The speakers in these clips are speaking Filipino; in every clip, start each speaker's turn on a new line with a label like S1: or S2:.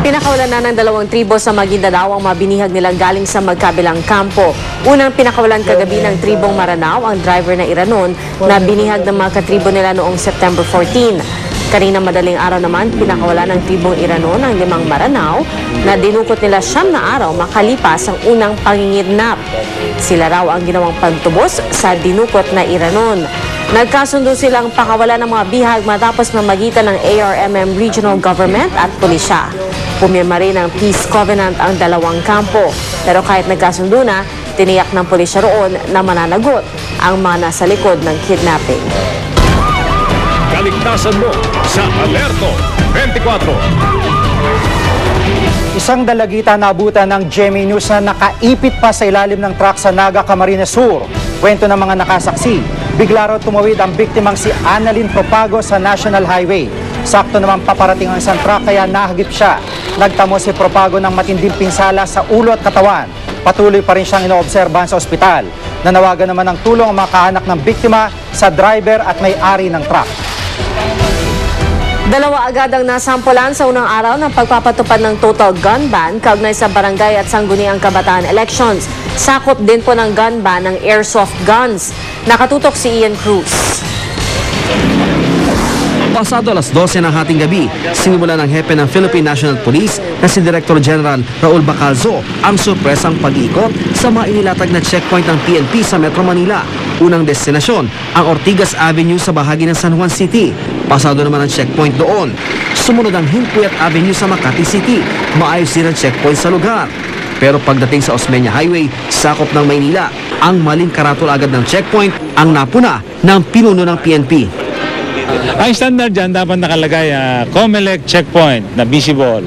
S1: Pinakawalan na ng 2 tribo sa Maguindanao ang mga binihag nilang galing sa magkabilang kampo. Unang pinakawalan kagabi ng tribong Maranao ang driver na Iranon na binihag ng mga katribo nila noong September 14. Kanina madaling araw naman, pinakawalan ng tribong Iranon ang 5 Maranao na dinukot nila 9 na araw makalipas ang unang pangingidnap. Sila raw ang ginawang pagtubos sa dinukot na Iranon. Nagkasundo silang pakawalan ng mga bihag matapos mamagitan ng ARMM Regional Government at Pulisya. Pumirma rin ng Peace Covenant ang dalawang kampo. Pero kahit nagkasundo na, tiniyak ng pulisya roon na mananagot ang mga nasa likod ng kidnapping.
S2: Kaligtasan mo sa Alerto 24.
S3: Isang dalagita naabutan ng GMA News na nakaipit pa sa ilalim ng truck sa Naga, Camarines Sur. Kwento ng mga nakasaksi, bigla raw tumawid ang biktimang si Annalyn Propago sa National Highway. Sakto naman paparating ang isang truck kaya nahagip siya. Nagtamo si Propago ng matinding pinsala sa ulo at katawan. Patuloy pa rin siyang inoobserbahan sa ospital. Nanawagan naman ng tulong ang mga kaanak ng biktima sa driver at may-ari ng truck.
S1: 2 agad ang nasampulan sa unang araw ng pagpapatupad ng total gun ban kaugnay sa barangay at sangguniang kabataan elections. Sakop din po ng gun ban ng airsoft guns. Nakatutok si Ian Cruz.
S4: Pasado alas 12 ng hating gabi, sinimula ng hepe ng Philippine National Police na si Director General Raul Bacalzo ang sorpresang pag-iikot sa mga inilatag na checkpoint ng PNP sa Metro Manila. Unang destinasyon, ang Ortigas Avenue sa bahagi ng San Juan City. Pasado naman ang checkpoint doon. Sumunod ang Himpuyat Avenue sa Makati City. Maayos din ang checkpoint sa lugar. Pero pagdating sa Osmeña Highway, sakop ng Maynila, ang maling karatol agad ng checkpoint ang napuna ng pinuno ng PNP.
S5: Ang standard dyan dapat nakalagay COMELEC checkpoint na visible.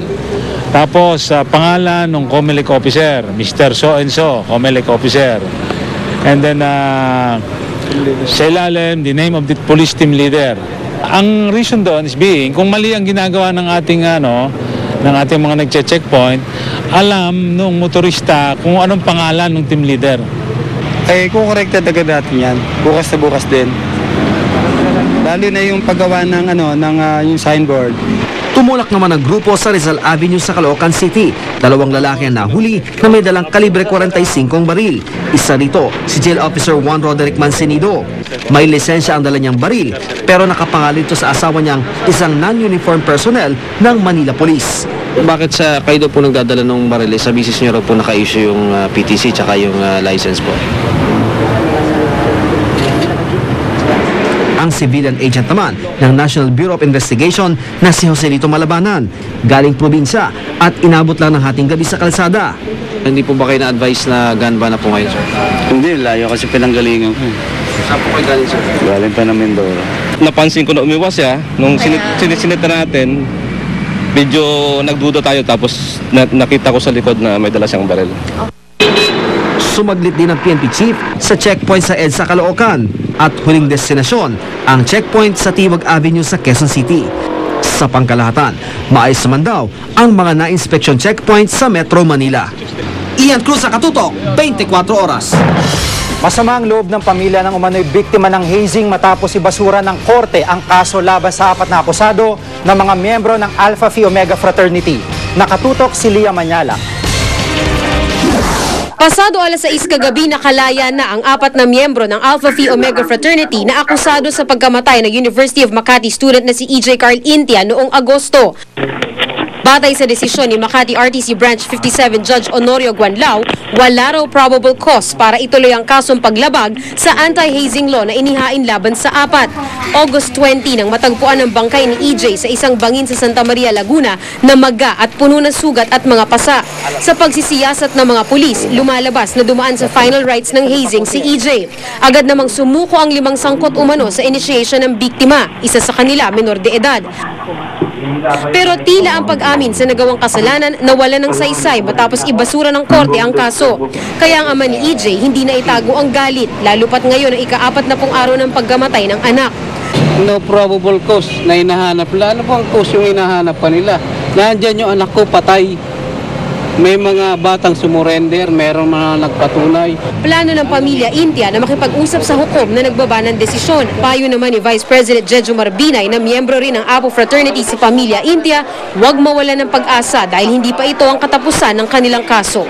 S5: Tapos pangalan ng COMELEC officer, Mr. So-and-so, COMELEC officer. And then sa ilalim, the name of the police team leader. Ang reason doon is being, kung mali ang ginagawa ng ating mga nagche-checkpoint, alam nung motorista kung anong pangalan ng team leader.
S6: Kung corrected agad natin yan, bukas na bukas din. Lalo na yung paggawa ng yung signboard.
S4: Tumulak naman ang grupo sa Rizal Avenue sa Caloocan City. 2 lalaki ang nahuli na may dalang kalibre 45 baril. Isa rito, si Jail Officer Juan Roderick Mancenido. May lisensya ang dala niyang baril, pero nakapangalan ito sa asawa niyang isang non-uniform personnel ng Manila Police.
S7: Bakit kayo daw po nagdadala ng baril? Sa business niyo raw po naka-issue yung PTC tsaka yung license po.
S4: Ang civilian agent naman ng National Bureau of Investigation na si Joselito Malabanan. Galing probinsya at inabot lang ng hating gabi sa kalsada.
S7: Hindi po ba kayo na-advise na gun ban na po ngayon, sir?
S6: Hindi, layo kasi pinanggalingan ko.
S7: Saan po kayo galing, sir?
S6: Galing pa ng Mindoro.
S8: Napansin ko na umiwas siya. Nung sinisinita natin, medyo nagduda tayo tapos nakita ko sa likod na may dala siyang baril.
S4: Sumaglit din ang PNP chief sa checkpoint sa EDSA Caloocan at huling destinasyon ang checkpoint sa Tibag Avenue sa Quezon City. Sa pangkalahatan, maayos naman daw ang mga na-inspection checkpoint sa Metro Manila. Ian Cruz sa Katutok, 24 oras.
S3: Masama ang loob ng pamilya ng umano'y biktima ng hazing matapos ibasura ng korte ang kaso laban sa 4 na akusado ng mga miyembro ng Alpha Phi Omega Fraternity. Nakatutok si Lia Manyala.
S9: Pasado alas 6 kagabi nakalaya na ang 4 na miyembro ng Alpha Phi Omega Fraternity na akusado sa pagkamatay ng University of Makati student na si EJ Carl Intia noong Agosto. Batay sa desisyon ni Makati RTC Branch 57 Judge Honorio Guanlao, wala raw probable cause para ituloy ang kasong paglabag sa anti-hazing law na inihain laban sa 4. August 20 nang matagpuan ang bangkay ni EJ sa isang bangin sa Santa Maria, Laguna na maga at puno ng sugat at mga pasa. Sa pagsisiyasat ng mga pulis, lumalabas na dumaan sa final rites ng hazing si EJ. Agad namang sumuko ang 5 sangkot umano sa initiation ng biktima, isa sa kanila menor de edad. Pero tila ang pag-amin sa nagawang kasalanan nawala ng saysay matapos ibasura ng korte ang kaso. Kaya ang ama ni EJ hindi na itago ang galit, lalo pat ngayon ang ika-4 na araw ng pagkamatay ng anak.
S6: No probable cause na hinahanap. Ano po ang cause yung hinahanap pa nila? Nandiyan yung anak ko patay.
S10: may mga batang sumurender, merong mga nagpatunay.
S9: Plano ng pamilya Intia na makipag-usap sa hukom na nagbaba ng desisyon. Payo naman ni Vice President Jejo Marbinay na miyembro rin ng Apo Fraternity si pamilya Intia, huwag mawala ng pag-asa dahil hindi pa ito ang katapusan ng kanilang kaso.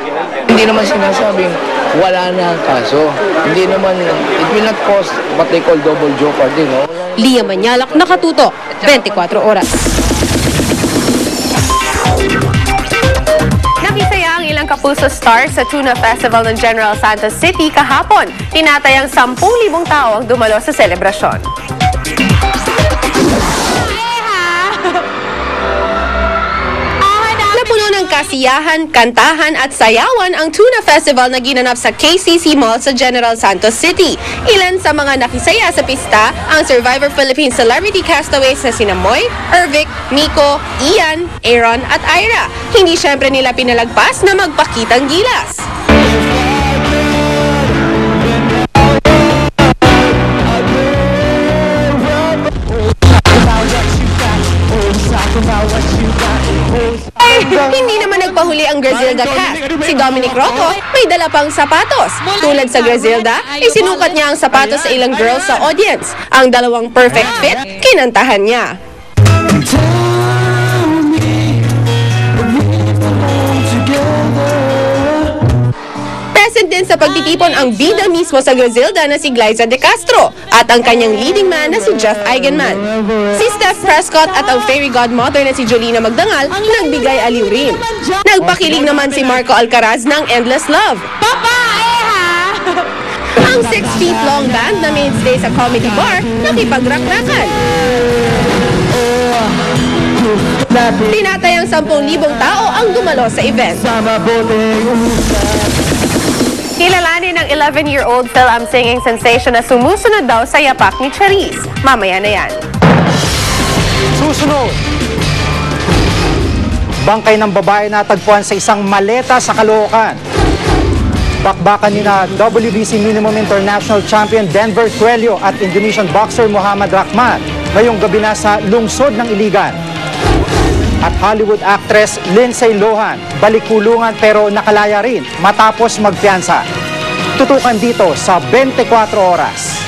S11: Hindi naman sinasabing wala na ang kaso. Hindi naman, it will not cause what they call double jeopardy, no?
S9: Lia Manyalak, Nakatutok, 24 Oras.
S12: Nakisaya ang ilang kapuso stars sa Tuna Festival ng General Santos City kahapon. Tinatayang 10,000 tao ang dumalo sa selebrasyon.
S9: Napuno ng kasiyahan, kantahan at sayawan ang Tuna Festival na ginanap sa KCC Mall sa General Santos City. Ilan sa mga nakisaya sa pista ang Survivor Philippines celebrity castaways na sina Moy, Ervic, Miko, Ian, Aaron at Ira. Hindi syempre nila pinalagpas na magpakitang gilas. Hindi naman nagpahuli ang Grazilda cast. Si Dominic Rocco may dala pang sapatos. Tulad sa Grazilda, isinukat niya ang sapatos sa ilang girls sa audience. Ang dalawang perfect fit, kinantahan niya. Present din sa pagtitipon ang bida mismo sa Grazilda na si Glyza De Castro at ang kanyang leading man na si Jeff Eigenman. Si Steph Prescott at ang fairy godmother na si Jolina Magdangal nagbigay aliw rin. Nagpakilig naman si Marco Alcaraz ng Endless Love. Ang 6 feet long band na mainstay sa comedy bar nakipagrak-rakan. Tinatayang 10,000 tao ang dumalo sa event.
S12: Kilalanin ng 11-year-old film singing sensation na sumusunod daw sa yapak ni Charisse. Mamaya na yan.
S3: Susunod. Bangkay ng babae natagpuan sa isang maleta sa Caloocan. Bakbakan ni na WBC Minimum International Champion Denver Cuello at Indonesian boxer Muhammad Rahman ngayong gabi na sa lungsod ng Iligan. At Hollywood actress Lindsay Lohan, balikulungan pero nakalaya rin matapos magpiyansa. Tutukan dito sa 24 Oras.